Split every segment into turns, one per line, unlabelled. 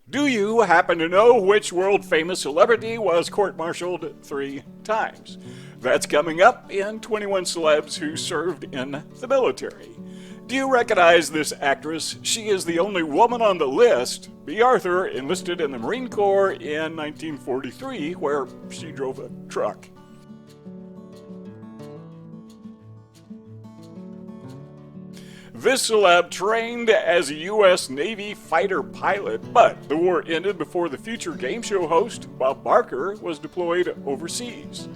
Do you happen to know which world-famous celebrity was court-martialed 3 times? That's coming up in 21 Celebs Who Served in the Military. Do you recognize this actress? She is the only woman on the list. B. Arthur enlisted in the Marine Corps in 1943, where she drove a truck. This celeb trained as a U.S. Navy fighter pilot, but the war ended before the future game show host, Bob Barker, was deployed overseas.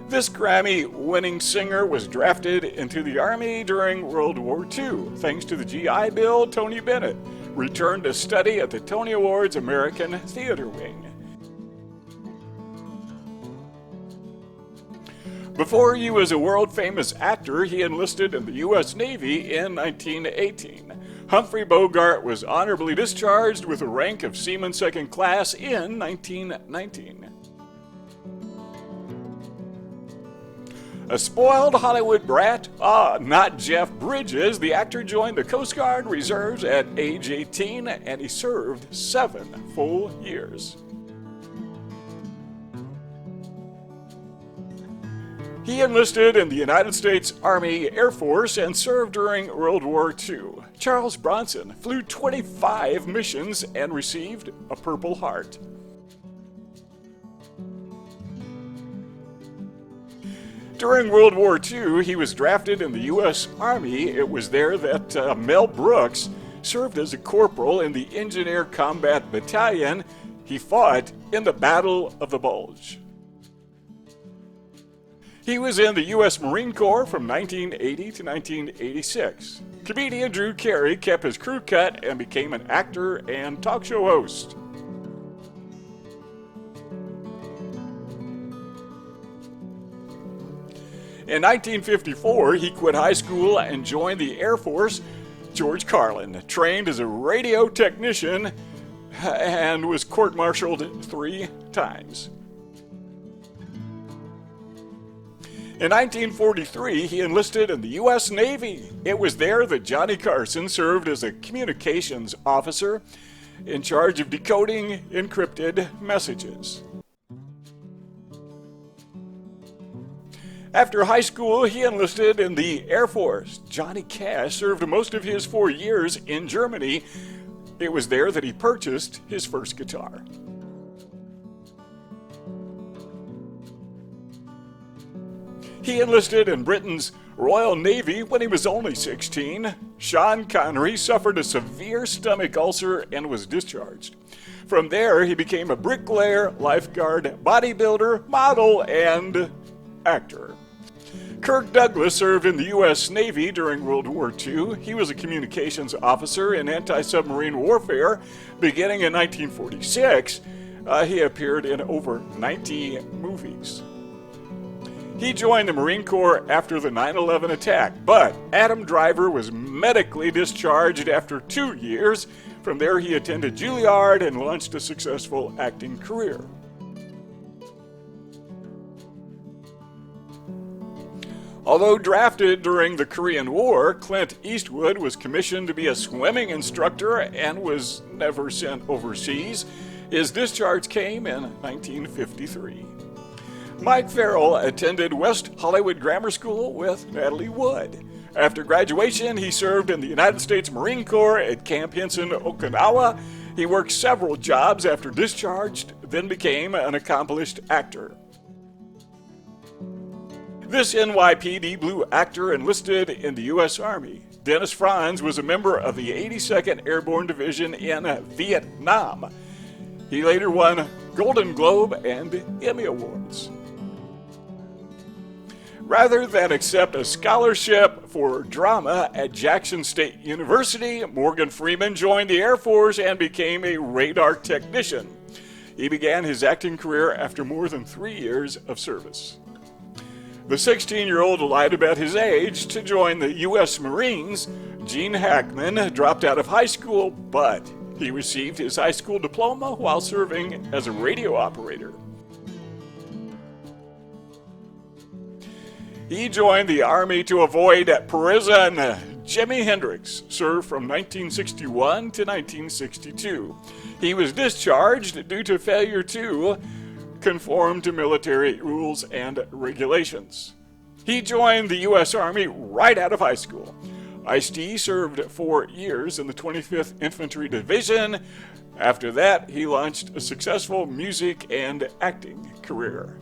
This Grammy-winning singer was drafted into the Army during World War II. Thanks to the GI Bill, Tony Bennett returned to study at the Tony Awards American Theater Wing. Before he was a world-famous actor, he enlisted in the U.S. Navy in 1918. Humphrey Bogart was honorably discharged with the rank of Seaman Second Class in 1919. A spoiled Hollywood brat? Not Jeff Bridges. The actor joined the Coast Guard Reserves at age 18, and he served 7 full years. He enlisted in the United States Army Air Force and served during World War II. Charles Bronson flew 25 missions and received a Purple Heart. During World War II, he was drafted in the U.S. Army. It was there that Mel Brooks served as a corporal in the Engineer Combat Battalion. He fought in the Battle of the Bulge. He was in the U.S. Marine Corps from 1980 to 1986. Comedian Drew Carey kept his crew cut and became an actor and talk show host. In 1954, he quit high school and joined the Air Force. George Carlin trained as a radio technician and was court-martialed 3 times. In 1943, he enlisted in the U.S. Navy. It was there that Johnny Carson served as a communications officer in charge of decoding encrypted messages. After high school, he enlisted in the Air Force. Johnny Cash served most of his 4 years in Germany. It was there that he purchased his first guitar. He enlisted in Britain's Royal Navy when he was only 16. Sean Connery suffered a severe stomach ulcer and was discharged. From there, he became a bricklayer, lifeguard, bodybuilder, model, and actor. Kirk Douglas served in the U.S. Navy during World War II. He was a communications officer in anti-submarine warfare. Beginning in 1946, he appeared in over 90 movies. He joined the Marine Corps after the 9/11 attack, but Adam Driver was medically discharged after 2 years. From there, he attended Juilliard and launched a successful acting career. Although drafted during the Korean War, Clint Eastwood was commissioned to be a swimming instructor and was never sent overseas. His discharge came in 1953. Mike Farrell attended West Hollywood Grammar School with Natalie Wood. After graduation, he served in the United States Marine Corps at Camp Hinson, Okinawa. He worked several jobs after discharged, then became an accomplished actor. This NYPD Blue actor enlisted in the U.S. Army. Dennis Franz was a member of the 82nd Airborne Division in Vietnam. He later won Golden Globe and Emmy Awards. Rather than accept a scholarship for drama at Jackson State University, Morgan Freeman joined the Air Force and became a radar technician. He began his acting career after more than 3 years of service. The 16-year-old lied about his age to join the U.S. Marines. Gene Hackman dropped out of high school, but he received his high school diploma while serving as a radio operator. He joined the Army to avoid prison. Jimi Hendrix served from 1961 to 1962. He was discharged due to failure to conform to military rules and regulations. He joined the U.S. Army right out of high school. Ice-T served 4 years in the 25th Infantry Division. After that, he launched a successful music and acting career.